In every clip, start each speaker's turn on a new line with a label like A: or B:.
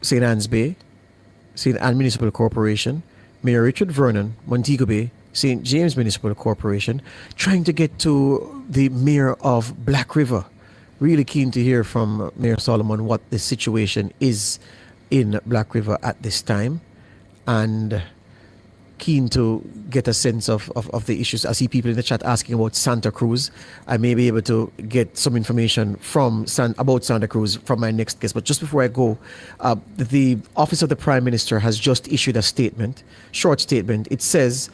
A: St. Anne's Bay, St. Anne Municipal Corporation, Mayor Richard Vernon, Montego Bay, St. James Municipal Corporation, trying to get to the Mayor of Black River. Really keen to hear from Mayor Solomon what the situation is in Black River at this time, and keen to get a sense of the issues. I see people in the chat asking about Santa Cruz. I may be able to get some information about Santa Cruz from my next guest. But just before I go, the Office of the Prime Minister has just issued a statement, short statement. It says,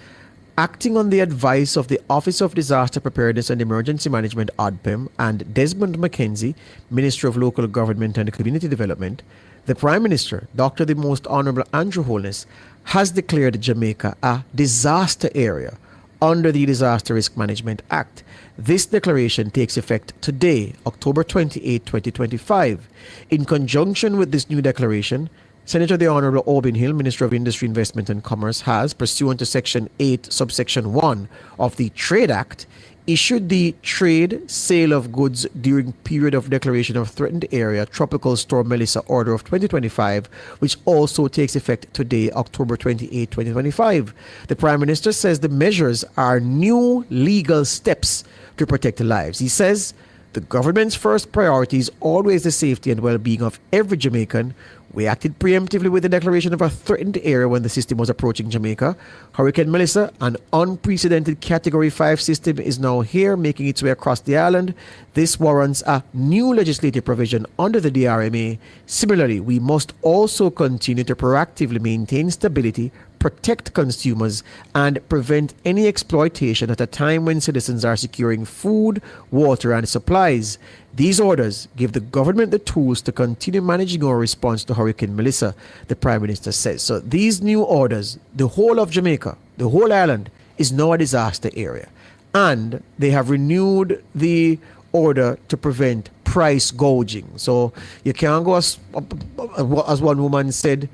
A: acting on the advice of the Office of Disaster Preparedness and Emergency Management, ODPEM, and Desmond McKenzie, Minister of Local Government and Community Development, the Prime Minister, Dr. the Most Honorable Andrew Holness, has declared Jamaica a disaster area under the Disaster Risk Management Act. This declaration takes effect today, October 28, 2025. In conjunction with this new declaration, Senator the Honorable Aubin Hill, Minister of Industry, Investment and Commerce, has, pursuant to Section 8, subsection 1 of the Trade Act, issued the Trade, Sale of Goods During Period of Declaration of Threatened Area Tropical Storm Melissa Order of 2025, which also takes effect today, October 28, 2025. The Prime Minister says the measures are new legal steps to protect lives. He says the government's first priority is always the safety and well-being of every Jamaican. We acted preemptively with the declaration of a threatened area when the system was approaching Jamaica. Hurricane Melissa, an unprecedented Category 5 system, is now here, making its way across the island. This warrants a new legislative provision under the DRMA. Similarly, we must also continue to proactively maintain stability, protect consumers, and prevent any exploitation at a time when citizens are securing food, water, and supplies. These orders give the government the tools to continue managing our response to Hurricane Melissa, the Prime Minister says. So these new orders, the whole of Jamaica, the whole island, is now a disaster area. And they have renewed the order to prevent price gouging. So you can't go as one woman said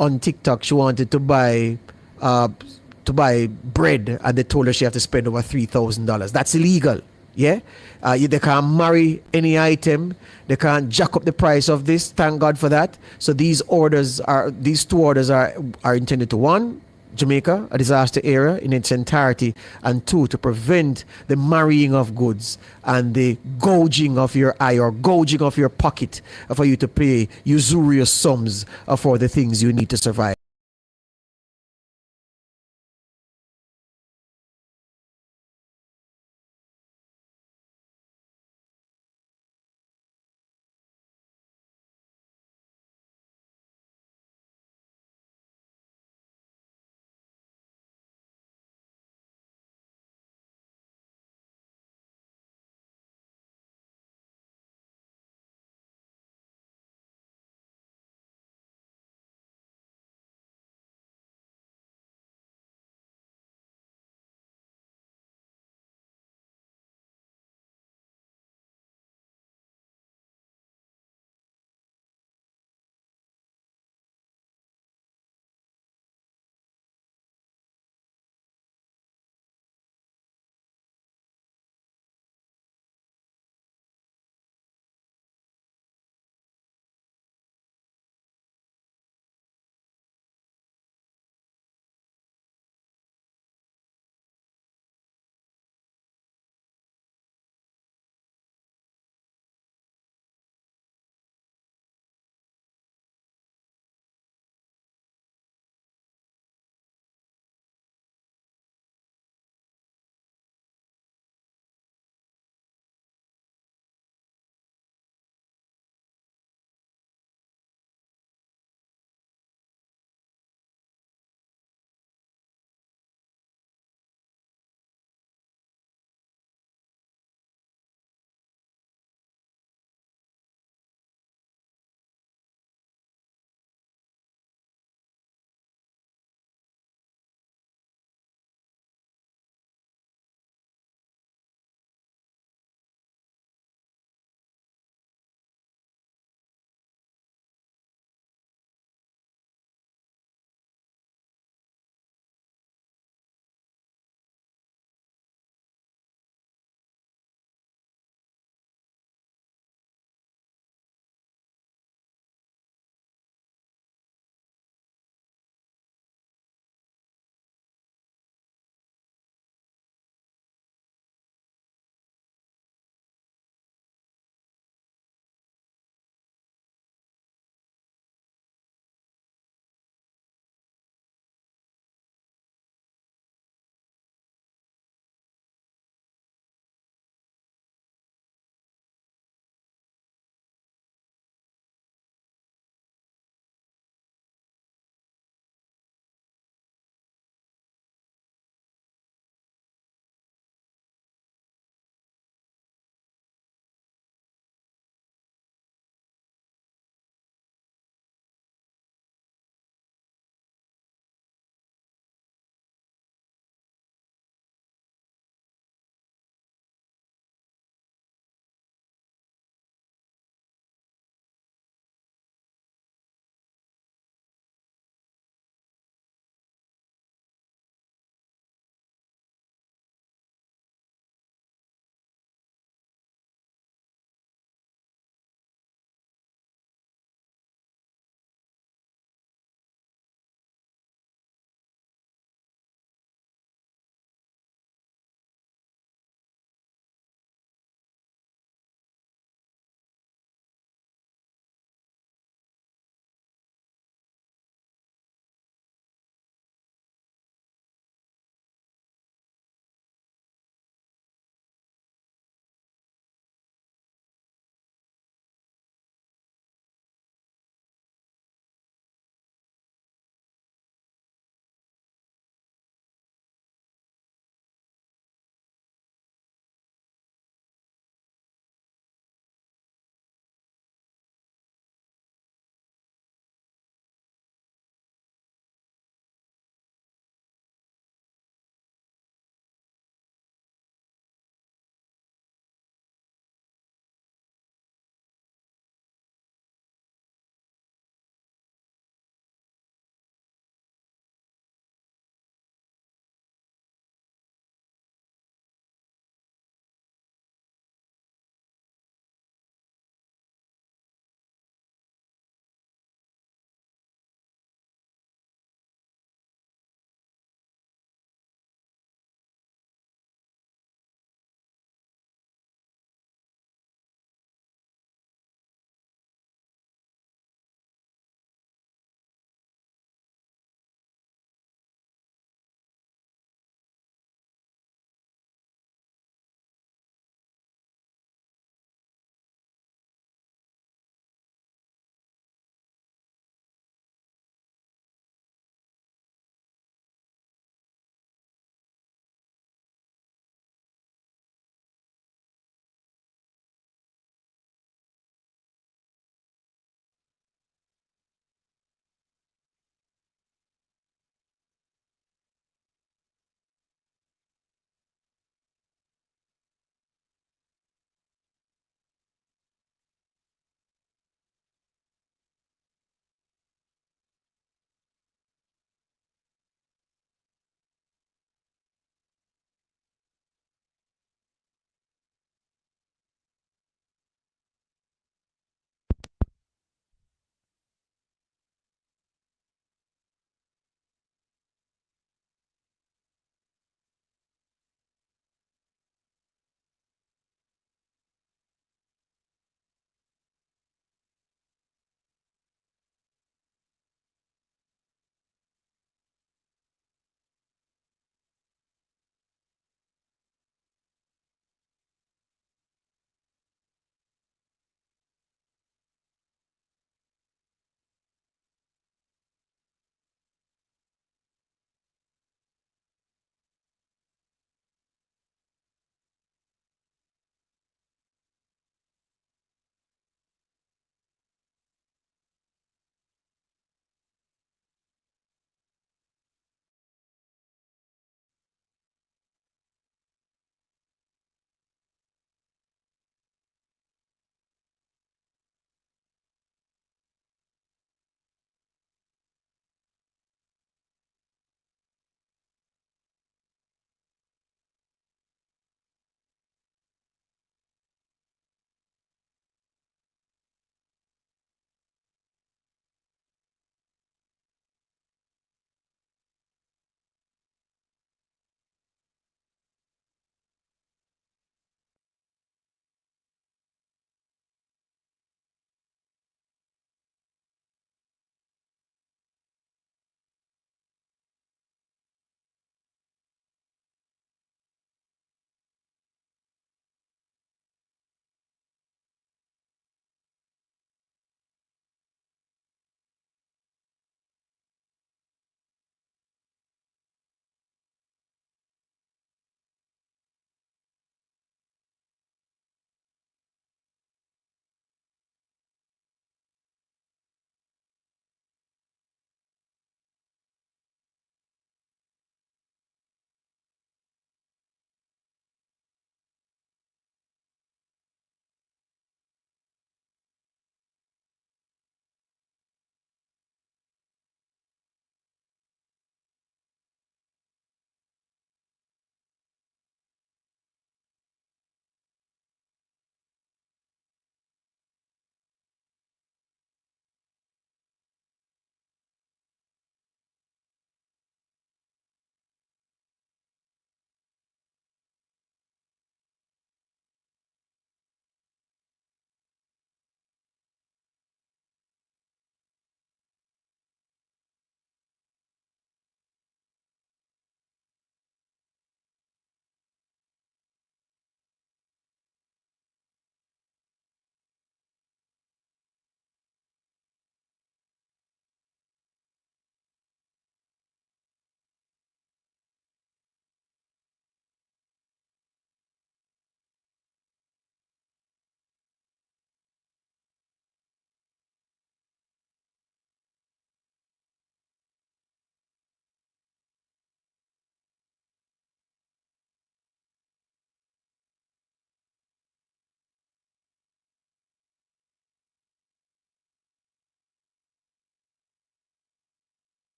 A: on TikTok, she wanted to buy bread, and they told her she had to spend over $3,000. That's illegal. Yeah, they can't marry any item. They can't jack up the price of this. Thank God for that. So these two orders are intended to, one, Jamaica, a disaster area in its entirety, and two, to prevent the marrying of goods and the gouging of your eye or gouging of your pocket for you to pay usurious sums for the things you need to survive.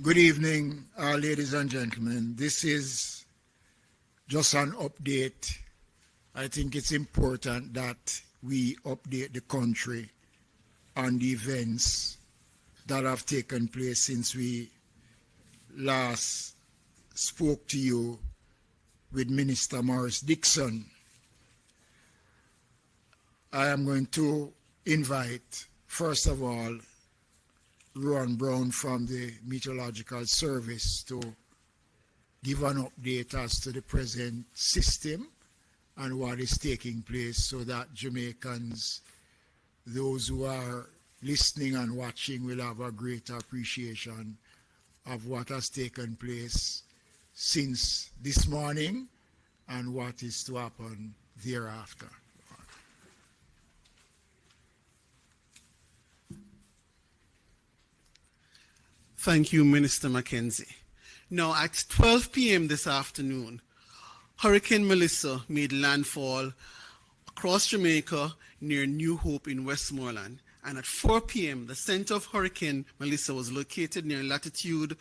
B: Good evening, ladies and gentlemen. This is just an update. I think it's important that we update the country on the events that have taken place since we last spoke to you with Minister Morris Dixon. I am going to invite, first of all, Ron Brown from the Meteorological Service to give an update as to the present system and what is taking place so that Jamaicans, those who are listening and watching, will have a greater appreciation of what has taken place since this morning and what is to happen thereafter.
C: Thank you, Minister Mackenzie. Now, at 12 p.m. this afternoon, Hurricane Melissa made landfall across Jamaica near New Hope in Westmoreland. And at 4 p.m., the center of Hurricane Melissa was located near latitude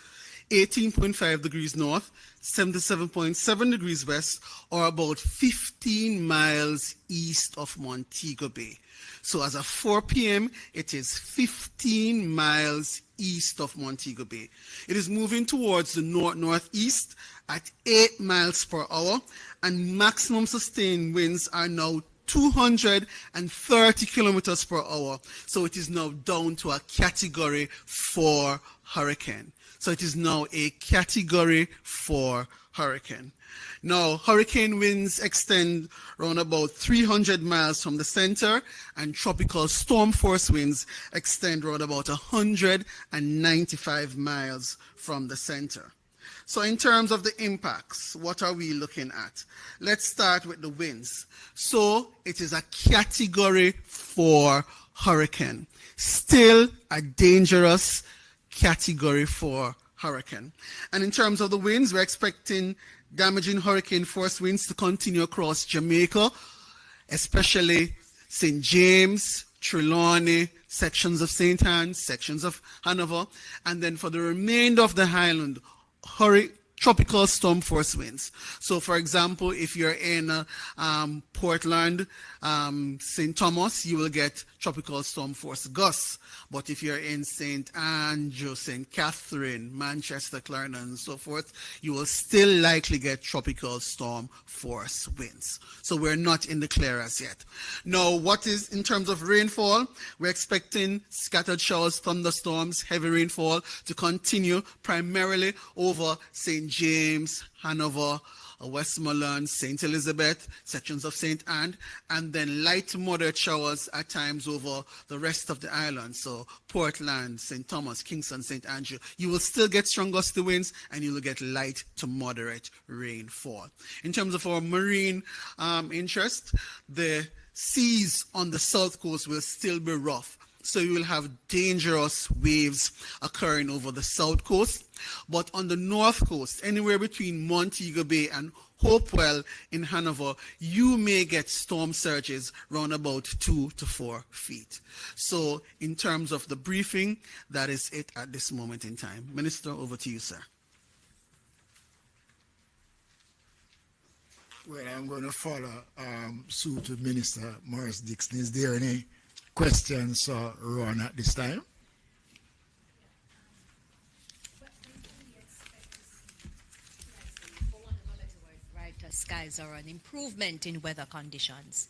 C: 18.5 degrees north, 77.7 degrees west, or about 15 miles east of Montego Bay. So as of 4 p.m., it is 15 miles east of Montego Bay. It is moving towards the northeast at 8 miles per hour, and maximum sustained winds are now 230 kilometers per hour. So it is now down to a category 4 hurricane. So it is now a category 4 hurricane. Now, hurricane winds extend around about 300 miles from the center, and tropical storm force winds extend around about 195 miles from the center. So in terms of the impacts, what are we looking at? Let's start with the winds. So it is a category 4 hurricane, still a dangerous category 4 hurricane. And in terms of the winds, we're expecting damaging hurricane force winds to continue across Jamaica, especially St. James, Trelawney, sections of St. Anne, sections of Hanover, and then for the remainder of the island, tropical storm force winds. So, for example, if you're in Portland, St. Thomas, you will get tropical storm force gusts. But if you're in St. Andrew, St. Catherine, Manchester, Clarendon, and so forth, you will still likely get tropical storm force winds. So we're not in the clear as yet. Now, what is in terms of rainfall? We're expecting scattered showers, thunderstorms, heavy rainfall to continue primarily over St. James, Hanover, Westmoreland, St. Elizabeth, sections of St. Anne, and then light to moderate showers at times over the rest of the island. So Portland, St. Thomas, Kingston, St. Andrew. You will still get strong gusty winds, and you will get light to moderate rainfall. In terms of our marine interest, the seas on the south coast will still be rough. So you will have dangerous waves occurring over the south coast. But on the north coast, anywhere between Montego Bay and Hopewell in Hanover, you may get storm surges around about 2 to 4 feet. So in terms of the briefing, that is it at this moment in time. Minister, over to you, sir.
B: Well, I'm going to follow suit with Minister Morris Dixon. Is there any questions, Ron, at this time?
D: Skies or an improvement in weather conditions?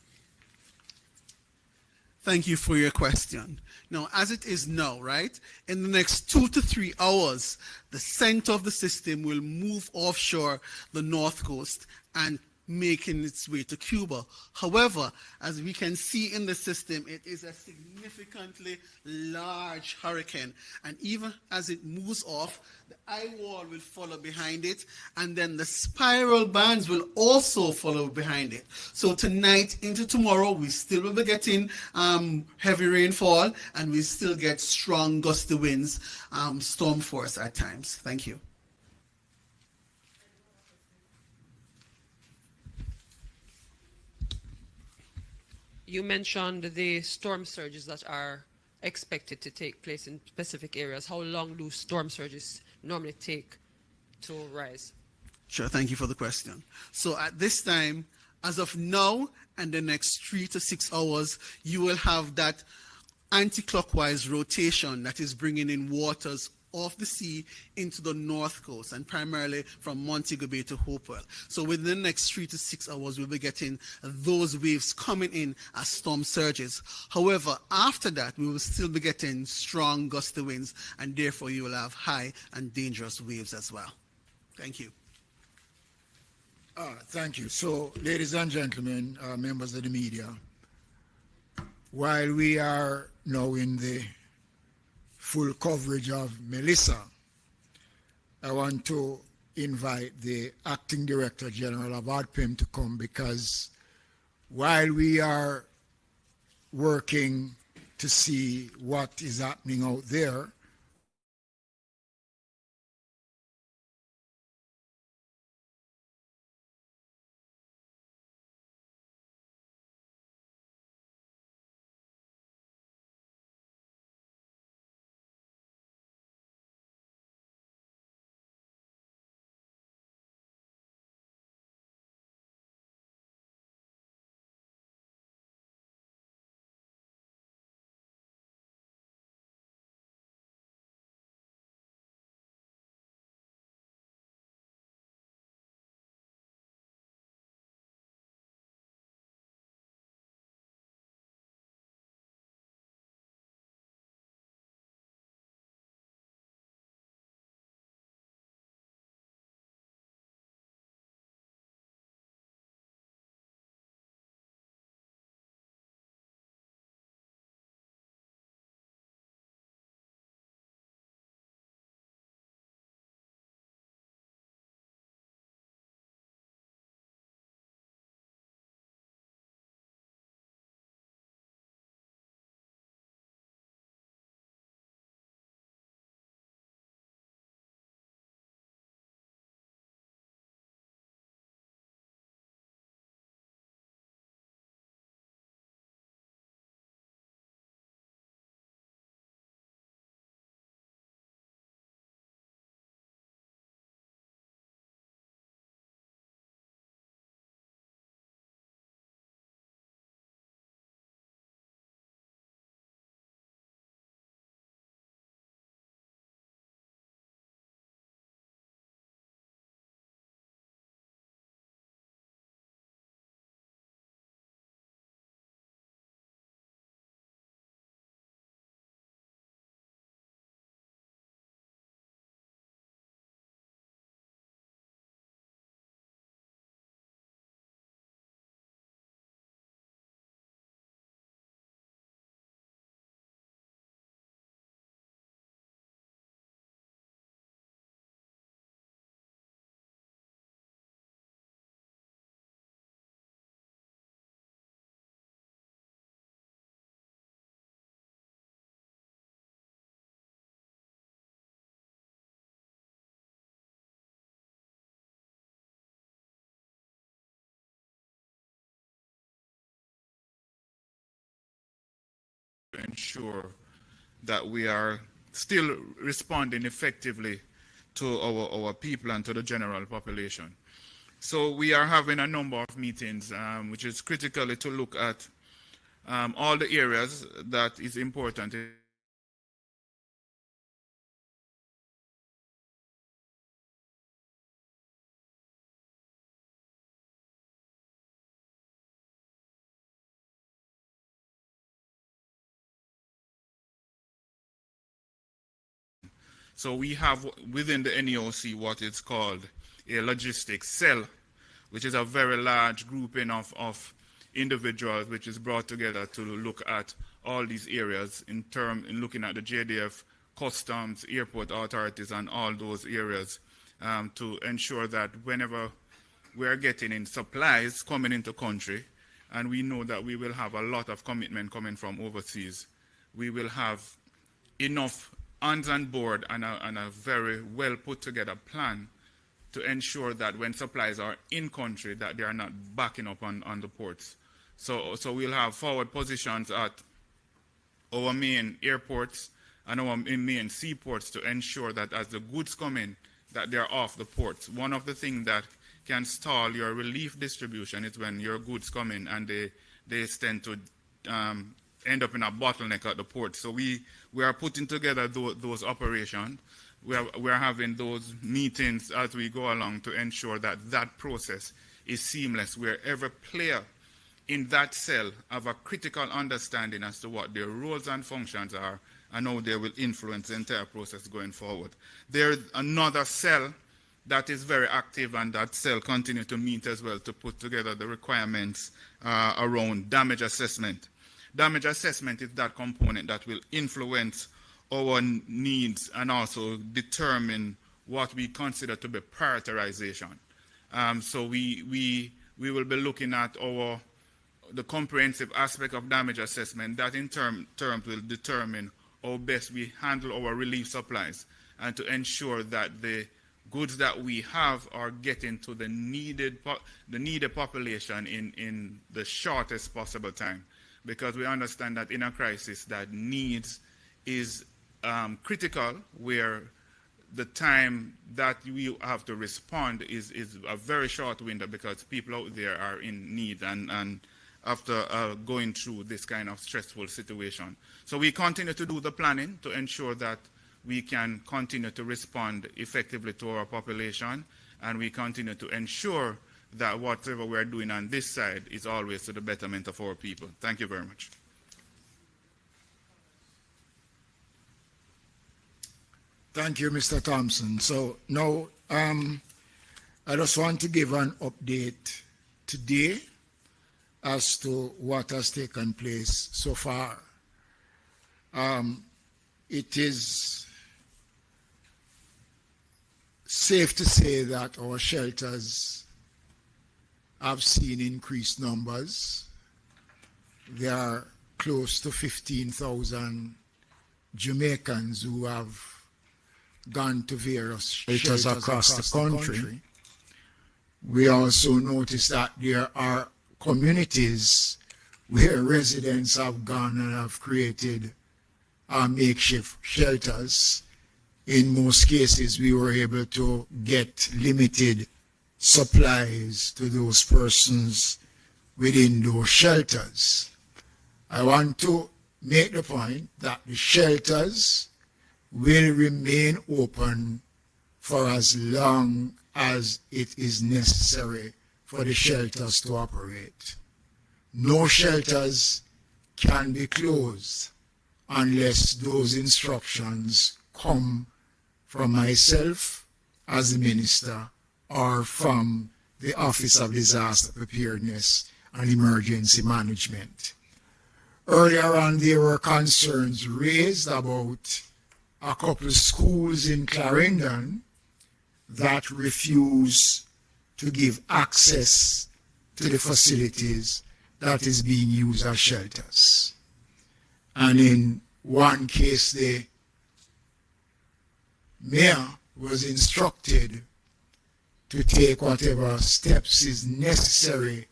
C: Thank you for your question. Now, as it is now, right, in the next 2 to 3 hours, the center of the system will move offshore the north coast and making its way to Cuba. However, as we can see in the system, it is a significantly large hurricane. And even as it moves off, the eye wall will follow behind it, and then the spiral bands will also follow behind it. So tonight into tomorrow, we still will be getting heavy rainfall, and we still get strong gusty winds, storm force at times. Thank you.
E: You mentioned the storm surges that are expected to take place in specific areas. How long do storm surges normally take to rise?
C: Sure, thank you for the question. So at this time, as of now and the next 3 to 6 hours, you will have that anti-clockwise rotation that is bringing in waters off the sea into the north coast and primarily from Montego Bay to Hopewell. So within the next 3 to 6 hours, we'll be getting those waves coming in as storm surges. However, after that, we will still be getting strong gusty winds, and therefore you will have high and dangerous waves as well. Thank you.
B: Thank you. So, ladies and gentlemen, members of the media, while we are now in the full coverage of Melissa, I want to invite the Acting Director General of ADPIM to come, because while we are working to see what is happening out there,
F: to ensure that we are still responding effectively to our people and to the general population. So we are having a number of meetings, which is critically to look at all the areas that is important. So we have within the NEOC what is called a logistics cell, which is a very large grouping of individuals which is brought together to look at all these areas in looking at the JDF, customs, airport authorities, and all those areas to ensure that whenever we are getting in supplies coming into country, and we know that we will have a lot of commitment coming from overseas, we will have enough hands on board and a very well put together plan to ensure that when supplies are in country that they are not backing up on the ports. So we'll have forward positions at our main airports and our main seaports to ensure that as the goods come in, that they're off the ports. One of the things that can stall your relief distribution is when your goods come in and they tend to end up in a bottleneck at the port. So we are putting together those operations. We are having those meetings as we go along to ensure that that process is seamless, where every player in that cell have a critical understanding as to what their roles and functions are and how they will influence the entire process going forward. There's another cell that is very active, and that cell continue to meet as well to put together the requirements around damage assessment. Damage assessment is that component that will influence our needs and also determine what we consider to be prioritization. So we will be looking at the comprehensive aspect of damage assessment that in terms will determine how best we handle our relief supplies and to ensure that the goods that we have are getting to the needed population in the shortest possible time, because we understand that in a crisis that needs is critical, where the time that we have to respond is a very short window, because people out there are in need and after going through this kind of stressful situation. So we continue to do the planning to ensure that we can continue to respond effectively to our population, and we continue to ensure that whatever we're doing on this side is always to the betterment of our people. Thank you very much.
B: Thank you, Mr. Thompson. So now I just want to give an update today as to what has taken place so far. It is safe to say that our shelters have seen increased numbers. There are close to 15,000 Jamaicans who have gone to various shelters across the country. We also noticed that there are communities where residents have gone and have created makeshift shelters. In most cases, we were able to get limited supplies to those persons within those shelters. I want to make the point that the shelters will remain open for as long as it is necessary for the shelters to operate. No shelters can be closed unless those instructions come from myself as the minister or from the Office of Disaster Preparedness and Emergency Management. Earlier on, there were concerns raised about a couple of schools in Clarendon that refuse to give access to the facilities that is being used as shelters. And in one case, the mayor was instructed to take whatever steps is necessary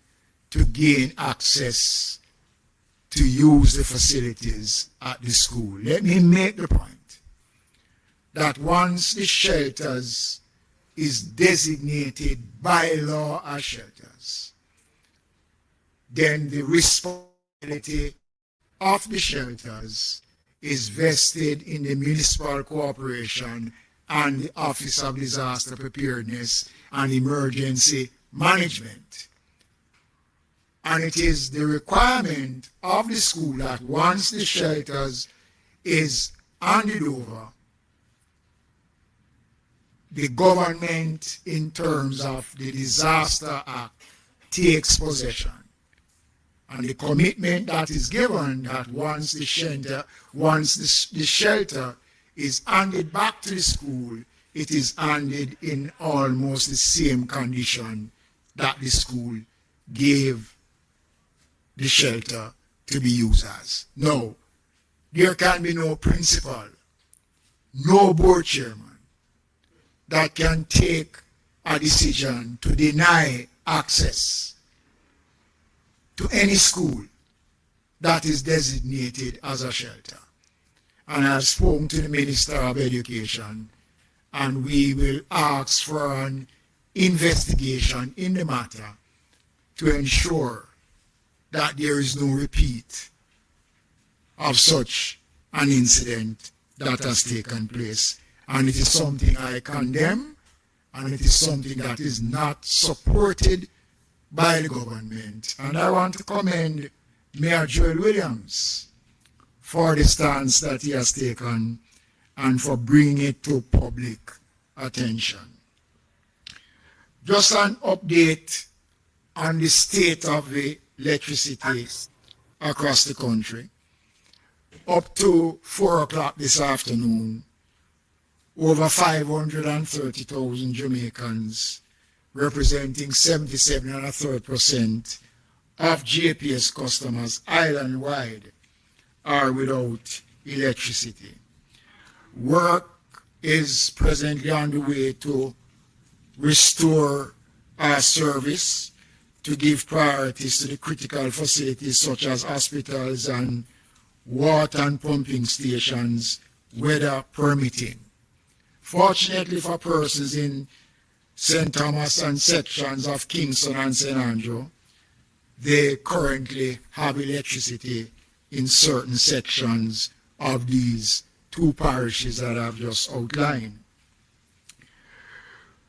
B: to gain access to use the facilities at the school. Let me make the point that once the shelters is designated by law as shelters, then the responsibility of the shelters is vested in the municipal corporation and the Office of Disaster Preparedness and Emergency Management. And it is the requirement of the school that once the shelters is handed over, the government, in terms of the Disaster Act, takes possession. And the commitment that is given that once the shelter is handed back to the school, it is handed in almost the same condition that the school gave the shelter to be used as. No, there can be no principal, no board chairman that can take a decision to deny access to any school that is designated as a shelter. and I've spoken to the Minister of Education, and we will ask for an investigation in the matter to ensure that there is no repeat of such an incident that has taken place. And it is something I condemn, and it is something that is not supported by the government. And I want to commend Mayor Joel Williams for the stance that he has taken and for bringing it to public attention. Just an update on the state of the electricity across the country. Up to 4 o'clock this afternoon, over 530,000 Jamaicans, representing 77.33% of JPS customers island-wide, are without electricity. Work is presently underway to restore our service, to give priorities to the critical facilities such as hospitals and water and pumping stations, weather permitting. Fortunately for persons in St. Thomas and sections of Kingston and St. Andrew, they currently have electricity in certain sections of these two parishes that I've just outlined.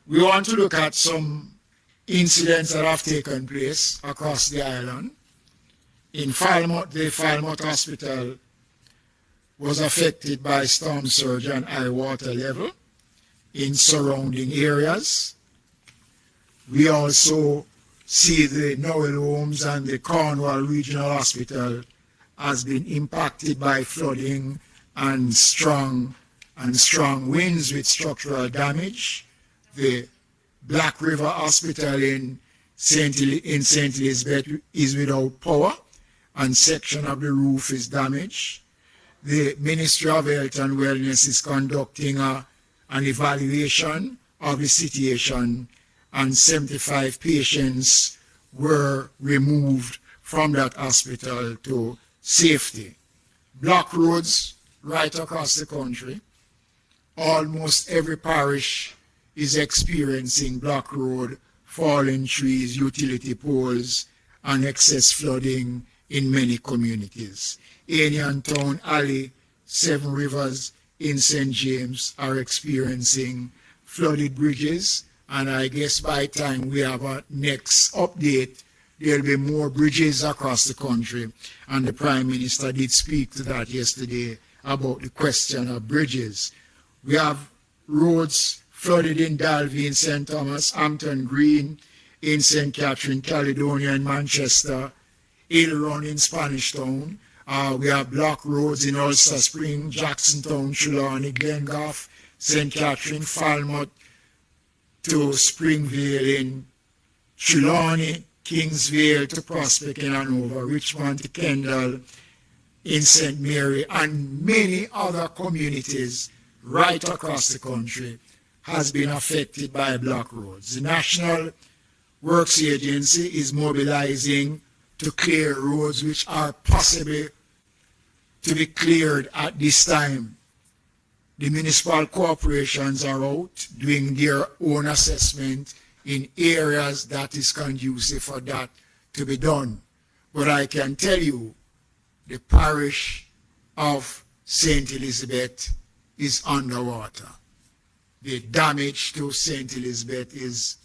B: We want to look at some incidents that have taken place across the island. In Falmouth, the Falmouth Hospital was affected by storm surge and high water level in surrounding areas. We also see the Noel Homes and the Cornwall Regional Hospital has been impacted by flooding and strong winds with structural damage. The Black River Hospital in St. Elizabeth is without power and section of the roof is damaged. The Ministry of Health and Wellness is conducting an evaluation of the situation, and 75 patients were removed from that hospital to safety. Block roads right across the country. Almost every parish is experiencing block road, fallen trees, utility poles, and excess flooding in many communities. Anian Town, Alley, Seven Rivers in St. James are experiencing flooded bridges, and I guess by the time we have a next update, there'll be more bridges across the country, and the Prime Minister did speak to that yesterday about the question of bridges. We have roads flooded in Dalby in St. Thomas, Hampton Green in St. Catherine, Caledonia in Manchester, Hill Run in Spanish Town. We have block roads in Ulster Spring, Jacksontown, Trelawney, Glengoff, St. Catherine, Falmouth to Springvale in Trelawney, Kingsvale to Prospect in Hanover, Richmond to Kendall in St. Mary, and many other communities right across the country has been affected by block roads. The National Works Agency is mobilizing to clear roads which are possible to be cleared at this time. The municipal corporations are out doing their own assessment in areas that is conducive for that to be done. But I can tell you, the parish of St. Elizabeth is underwater. The damage to St. Elizabeth is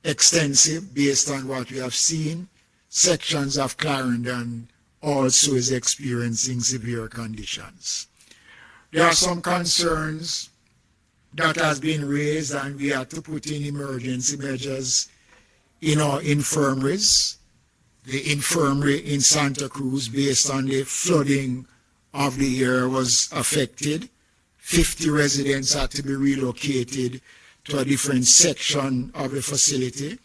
B: extensive based on what we have seen. Sections of Clarendon also is experiencing severe conditions. There are some concerns that has been raised, and we had to put in emergency measures in our infirmaries. The infirmary in Santa Cruz, based on the flooding of the year, was affected. 50 residents had to be relocated to a different section of the facility.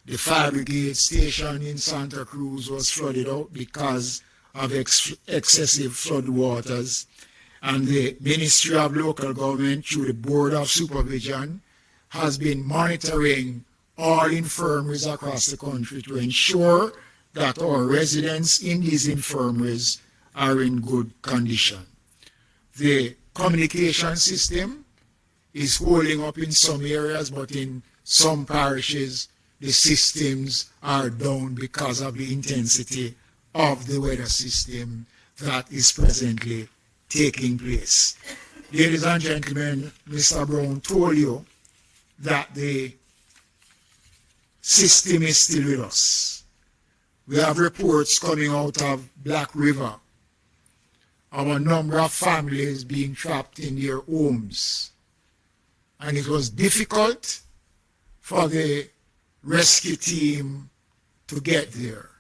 B: The fire brigade station in Santa Cruz was flooded out because of excessive flood waters. And the Ministry of Local Government, through the Board of Supervision, has been monitoring all infirmaries across the country to ensure that our residents in these infirmaries are in good condition. the communication system is holding up in some areas, but in some parishes, the systems are down because of the intensity of the weather system that is presently taking place. Ladies and gentlemen, Mr. Brown told you that the system is still with us. We have reports coming out of Black River of a number of families being trapped in their homes. And it was difficult for the rescue team to get there.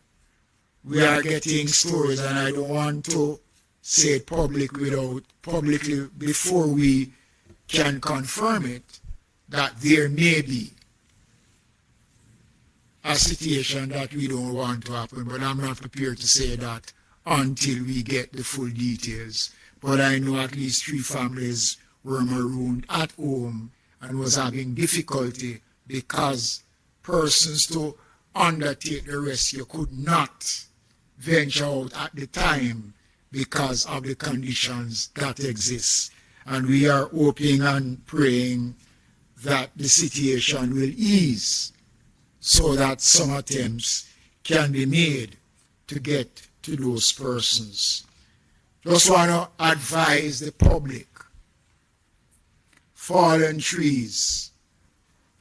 B: We are getting stories, and I don't want to say it publicly before we can confirm it, that there may be a situation that we don't want to happen, but I'm not prepared to say that until we get the full details. But I know at least 3 families were marooned at home and was having difficulty because persons to undertake the rescue could not venture out at the time because of the conditions that exist. And we are hoping and praying that the situation will ease so that some attempts can be made to get to those persons. Just want to advise the public, fallen trees,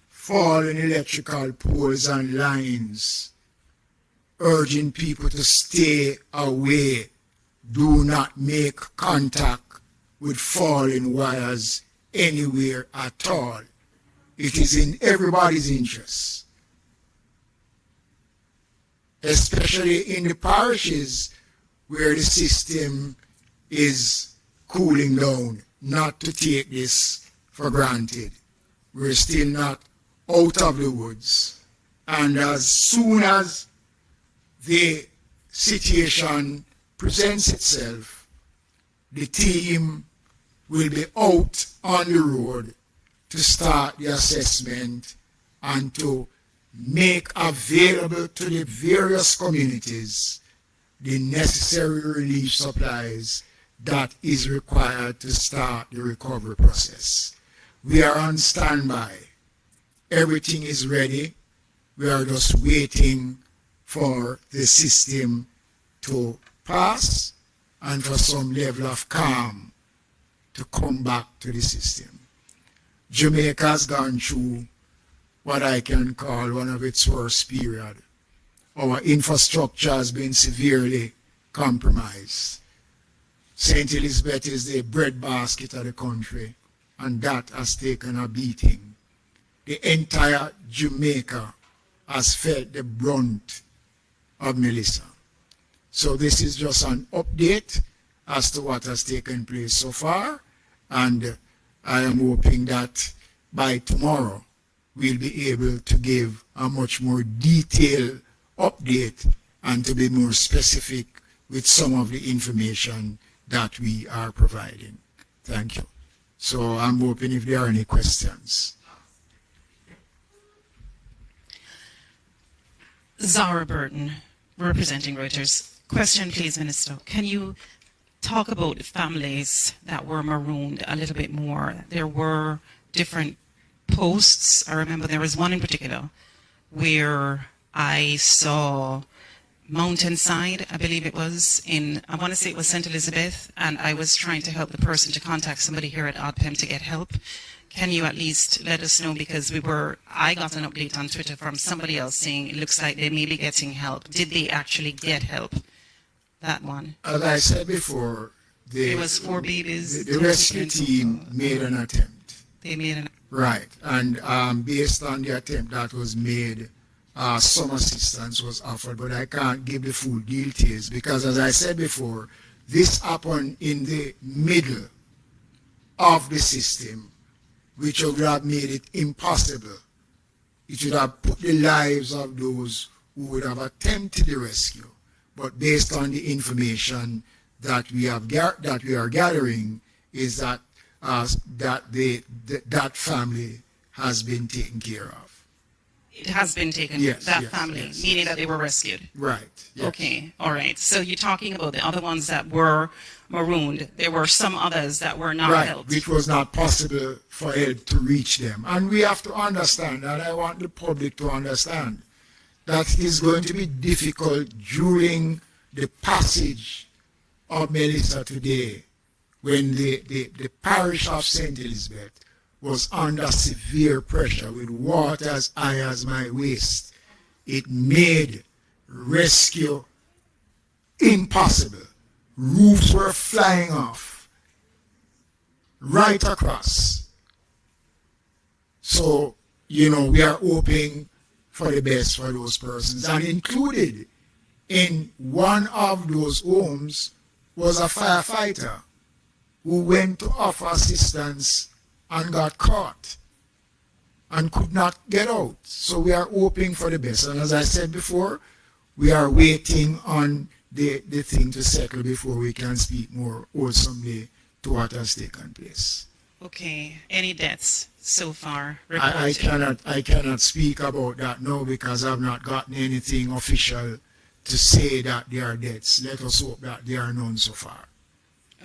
B: fallen electrical poles and lines, urging people to stay away. Do not make contact with fallen wires anywhere at all. It is in everybody's interest, especially in the parishes where the system is cooling down, not to take this for granted. We're still not out of the woods. And as soon as the situation presents itself, the team will be out on the road to start the assessment and to make available to the various communities the necessary relief supplies that is required to start the recovery process. We are on standby. Everything is ready. We are just waiting for the system to pass and for some level of calm to come back to the system. Jamaica has gone through what I can call one of its worst periods. Our infrastructure has been severely compromised. St. Elizabeth is the breadbasket of the country, and that has taken a beating. The entire Jamaica has felt the brunt of Melissa. So this is just an update as to what has taken place so far, and I am hoping that by tomorrow we'll be able to give a much more detailed update and to be more specific with some of the information that we are providing. Thank you. So I'm hoping if there are any questions.
G: Zara Burton, representing Reuters. Question, please, Minister. Can you talk about the families that were marooned a little bit more? There were different posts. I remember there was one in particular where I saw Mountainside, I believe it was, I want to say it was St. Elizabeth, and I was trying to help the person to contact somebody here at ODPEM to get help. Can you at least let us know, because I got an update on Twitter from somebody else saying it looks like they may be getting help. Did they actually get help? That one.
B: As I said before,
G: it was 4 babies.
B: The rescue team made an attempt.
G: They made an
B: Right, and based on the attempt that was made, some assistance was offered, but I can't give the full details because, as I said before, this happened in the middle of the system, which would have made it impossible. It would have put the lives of those who would have attempted the rescue. But based on the information that we are gathering, is that that family has been taken care of.
G: It has been taken,
B: Yes,
G: that
B: yes,
G: family,
B: yes,
G: meaning
B: yes.
G: that they were rescued.
B: Right. Yes.
G: Okay, all right. So you're talking about the other ones that were marooned. There were some others that were not
B: Right,
G: helped.
B: which was not possible for help to reach them. And we have to understand, and I want the public to understand, that it is going to be difficult during the passage of Melissa today, when the parish of St. Elizabeth was under severe pressure with water as high as my waist. It made rescue impossible. Roofs were flying off right across. So, we are hoping for the best for those persons. And included in one of those homes was a firefighter who went to offer assistance and got caught and could not get out. So we are hoping for the best. And as I said before, we are waiting on the thing to settle before we can speak more wholesomely to what has taken place.
G: Okay, any deaths so far
B: I
G: reported?
B: I cannot speak about that now because I've not gotten anything official to say that there are deaths. Let us hope that there are none so far.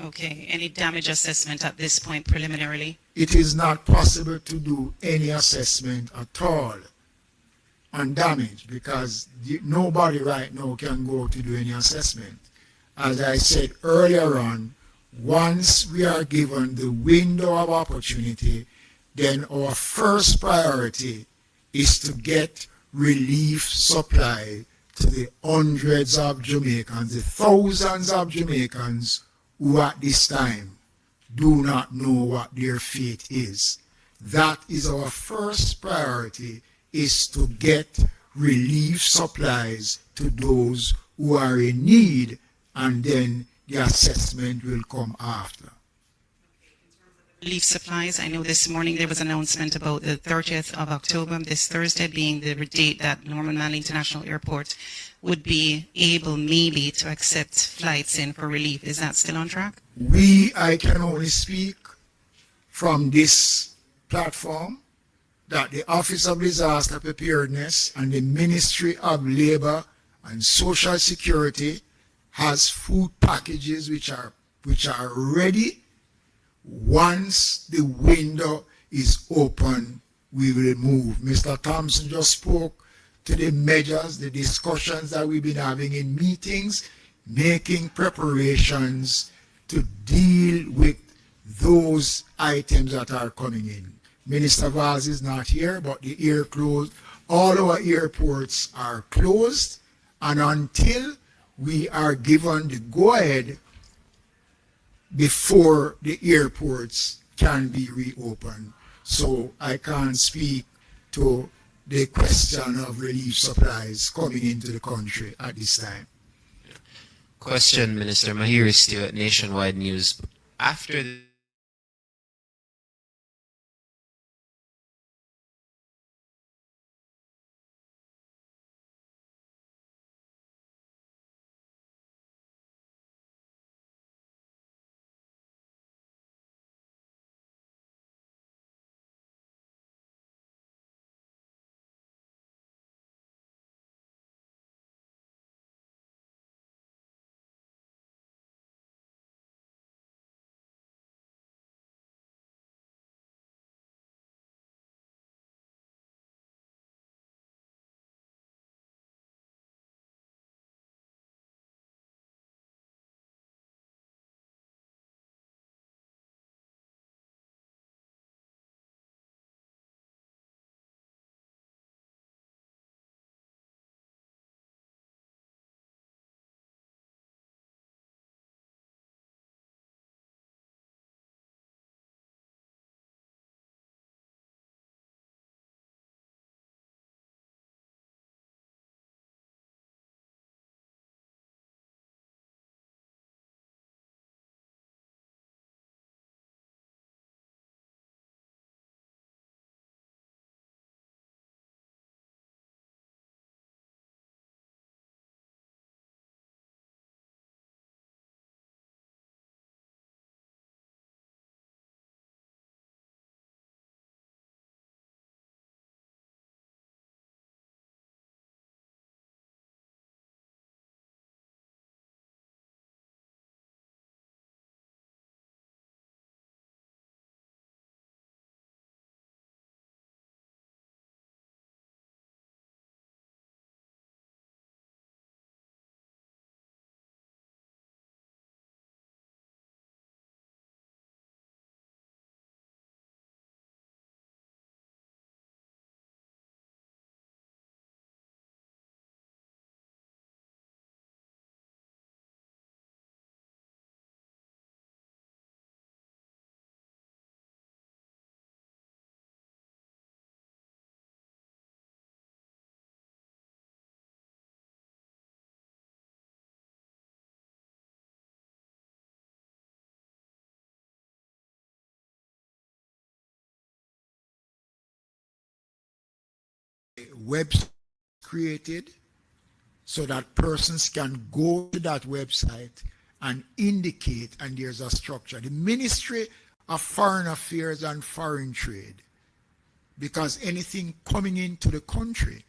G: Okay, any damage assessment at this point preliminarily?
B: It is not possible to do any assessment at all on damage because nobody right now can go to do any assessment. As I said earlier on, once we are given the window of opportunity, then our first priority is to get relief supply to the hundreds of Jamaicans, the thousands of Jamaicans who at this time do not know what their fate is. That is our first priority, is to get relief supplies to those who are in need, and then the assessment will come after.
G: Relief supplies, I know this morning there was an announcement about the 30th of October, this Thursday being the date that Norman Manley International Airport would be able maybe to accept flights in for relief. Is that still on track?
B: I can only speak from this platform that the Office of Disaster Preparedness and the Ministry of Labor and Social Security has food packages which are ready. Once the window is open, we will move. Mr. Thompson just spoke to the measures, the discussions that we've been having in meetings, making preparations to deal with those items that are coming in. Minister Vaz is not here, but all our airports are closed, and until we are given the go-ahead before the airports can be reopened. So I can't speak to the question of relief supplies coming into the country at this time.
H: Question, Minister Mahir Stewart, Nationwide News. After
B: website created so that persons can go to that website and indicate, and there's a structure. The Ministry of Foreign Affairs and Foreign Trade, because anything coming into the country,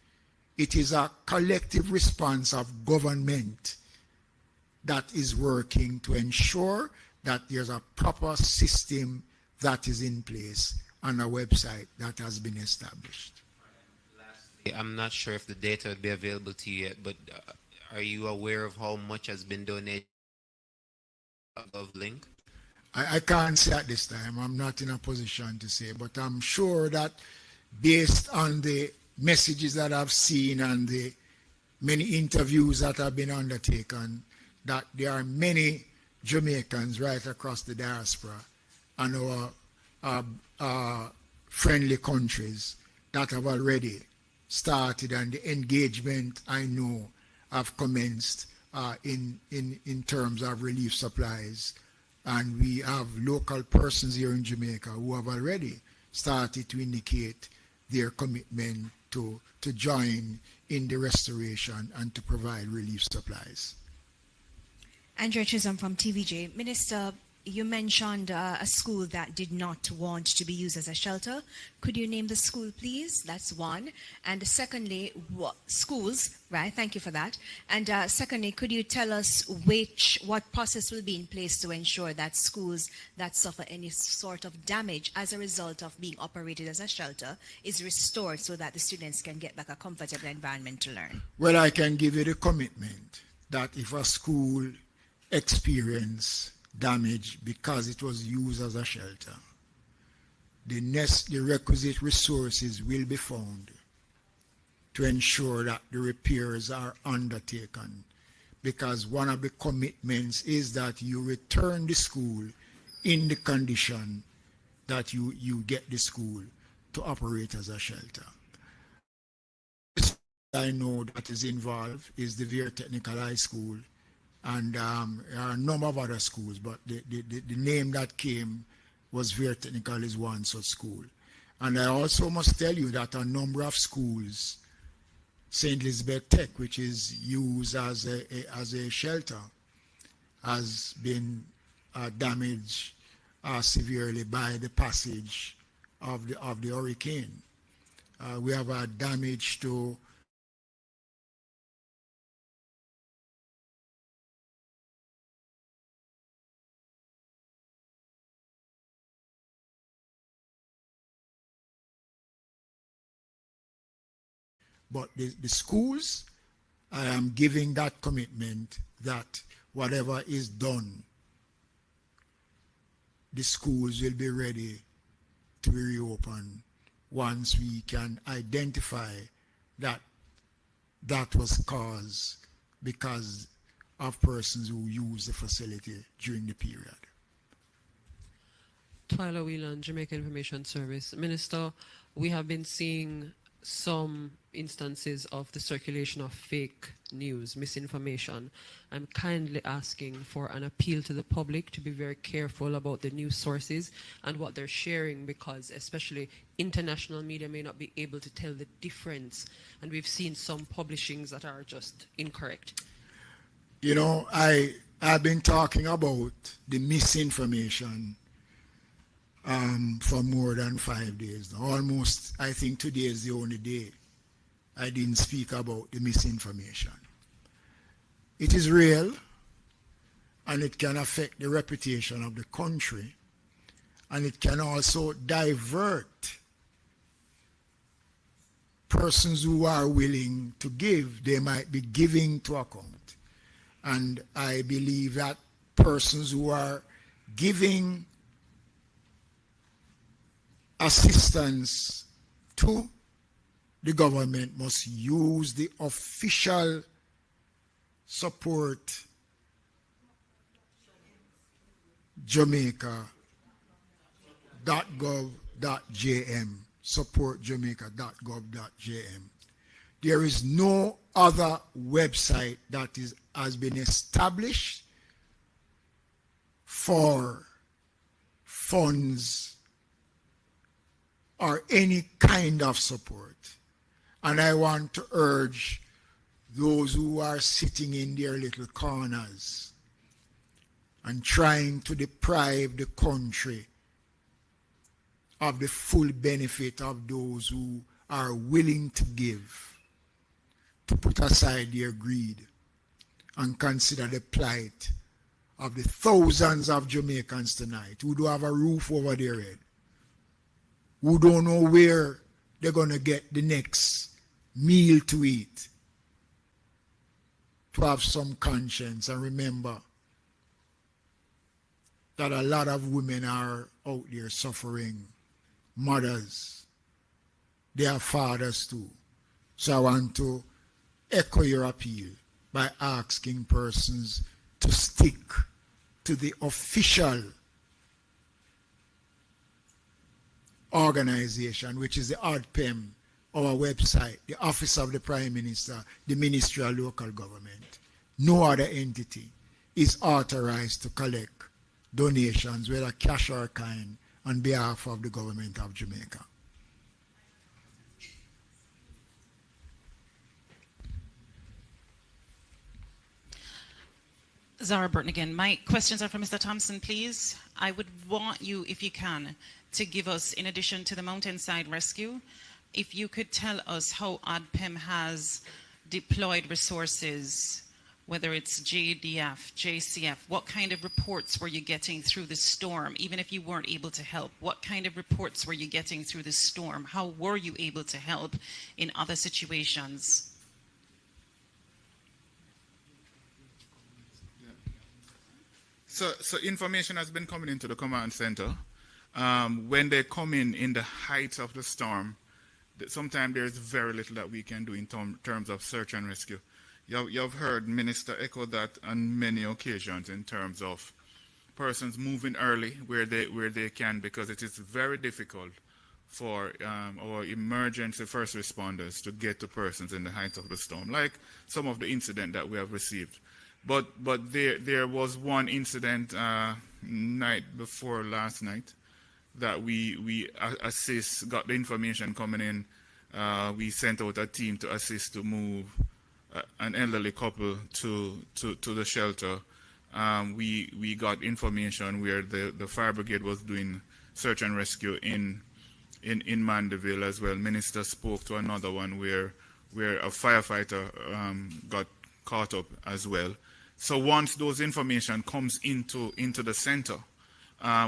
B: it is a collective response of government that is working to ensure that there's a proper system that is in place and a website that has been established.
H: I'm not sure if the data would be available to you yet, but are you aware of how much has been donated of link?
B: I can't say at this time. I'm not in a position to say, but I'm sure that based on the messages that I've seen and the many interviews that have been undertaken, that there are many Jamaicans right across the diaspora and our friendly countries that have already started, and the engagement I know have commenced in terms of relief supplies. And we have local persons here in Jamaica who have already started to indicate their commitment to join in the restoration and to provide relief supplies.
D: Andrea Chisholm from TVJ. Minister, you mentioned a school that did not want to be used as a shelter. Could you name the school, please? That's one. And secondly, what schools, right? Thank you for that. And secondly, could you tell us what process will be in place to ensure that schools that suffer any sort of damage as a result of being operated as a shelter is restored so that the students can get back a comfortable environment to learn?
B: Well, I can give you the commitment that if a school experience damage because it was used as a shelter, the requisite resources will be found to ensure that the repairs are undertaken, because one of the commitments is that you return the school in the condition that you get the school to operate as a shelter. I know that is involved is the Veer Technical High School, and there are a number of other schools, but the name that came was Veer Technical is one such school. And I also must tell you that a number of schools, St. Elizabeth Tech, which is used as a shelter, has been damaged severely by the passage of the hurricane. We have a damage to but the schools, I am giving that commitment that whatever is done, the schools will be ready to be reopened once we can identify that that was caused because of persons who use the facility during the period.
E: Twyla Whelan, Jamaica Information Service. Minister, we have been seeing some instances of the circulation of fake news, misinformation. I'm kindly asking for an appeal to the public to be very careful about the news sources and what they're sharing, because especially international media may not be able to tell the difference. And we've seen some publishings that are just incorrect.
B: You know, I've been talking about the misinformation for more than 5 days now. Almost, I think today is the only day I didn't speak about the misinformation. It is real, and it can affect the reputation of the country, and it can also divert persons who are willing to give. They might be giving to account. And I believe that persons who are giving assistance to the government must use the official support jamaica.gov.jm, support jamaica.gov.jm. There is no other website that has been established for funds or any kind of support. And I want to urge those who are sitting in their little corners and trying to deprive the country of the full benefit of those who are willing to give, to put aside their greed and consider the plight of the thousands of Jamaicans tonight who don't have a roof over their head, who don't know where they're going to get the next meal to eat, to have some conscience and remember that a lot of women are out there suffering, mothers, they are fathers too. So I want to echo your appeal by asking persons to stick to the official organization, which is the ODPEM, our website, the Office of the Prime Minister, the Ministry of Local Government. No other entity is authorized to collect donations, whether cash or kind, on behalf of the government of Jamaica.
G: Zara Burton again. My questions are for Mr. Thompson, please. I would want you, if you can, to give us, in addition to the Mountainside Rescue, if you could tell us how ODPEM has deployed resources, whether it's JDF, JCF, what kind of reports were you getting through the storm, even if you weren't able to help? What kind of reports were you getting through the storm? How were you able to help in other situations?
F: So information has been coming into the command center. When they come in the height of the storm, sometimes there's very little that we can do in terms of search and rescue. You've heard Minister echo that on many occasions in terms of persons moving early where they can, because it is very difficult for our emergency first responders to get to persons in the height of the storm, like some of the incident that we have received. But there was one incident night before last night that we got the information coming in. We sent out a team to assist to move an elderly couple to the shelter. We got information where the fire brigade was doing search and rescue in Mandeville as well. Minister spoke to another one where a firefighter got caught up as well. So once those information comes into the center,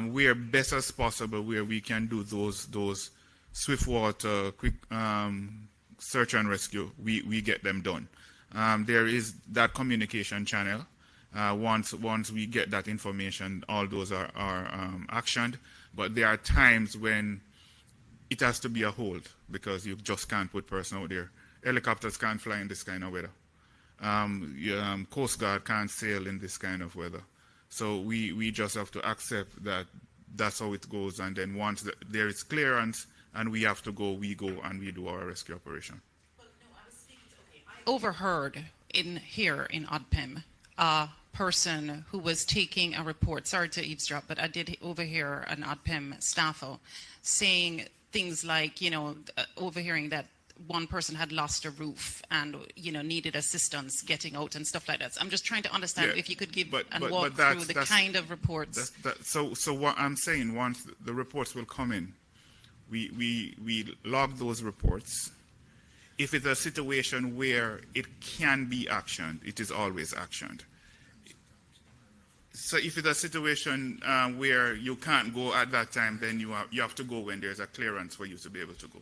F: where best as possible, where we can do those swift water, quick search and rescue, we get them done. There is that communication channel. Once we get that information, all those are actioned. But there are times when it has to be a hold because you just can't put person out there. Helicopters can't fly in this kind of weather. Coast Guard can't sail in this kind of weather. So we just have to accept that that's how it goes. And then once there is clearance and we have to go, we go and we do our rescue operation.
G: Well, no, I was speaking to, I overheard here in ODPEM a person who was taking a report. Sorry to eavesdrop, but I did overhear an ODPEM staffer saying things like, overhearing that one person had lost a roof and needed assistance getting out and stuff like that. So I'm just trying to understand if you could give walk through the kind of reports.
F: So what I'm saying, once the reports will come in, we log those reports. If it's a situation where it can be actioned, it is always actioned. So if it's a situation where you can't go at that time, then you have to go when there's a clearance for you to be able to go.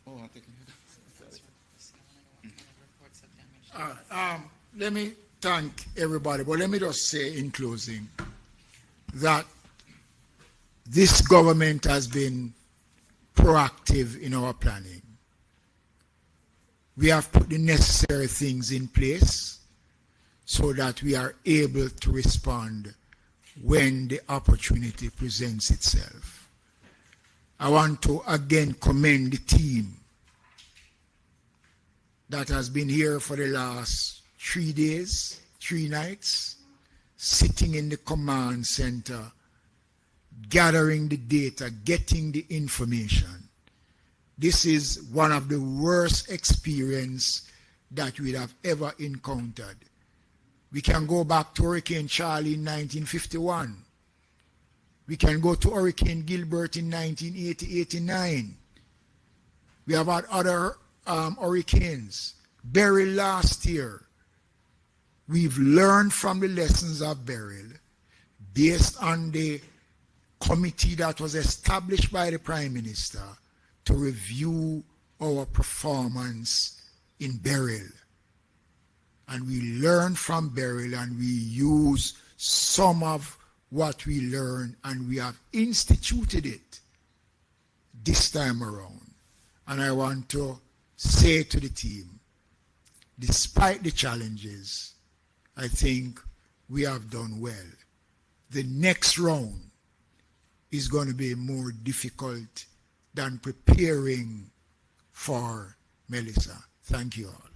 F: Oh, I'm thinking.
B: Let me thank everybody, but let me just say in closing that this government has been proactive in our planning. We have put the necessary things in place so that we are able to respond when the opportunity presents itself. I want to again commend the team that has been here for the last 3 days, 3 nights, sitting in the command center, gathering the data, getting the information. this is one of the worst experience that we'd have ever encountered. We can go back to Hurricane Charlie in 1951. We can go to Hurricane Gilbert in 1980-89. We have had other hurricanes. Beryl last year. We've learned from the lessons of Beryl based on the committee that was established by the Prime Minister to review our performance in Beryl. And we learn from Beryl and we use some of what we learned and we have instituted it this time around. And I want to say to the team, despite the challenges, I think we have done well. The next round is going to be more difficult than preparing for Melissa. Thank you all.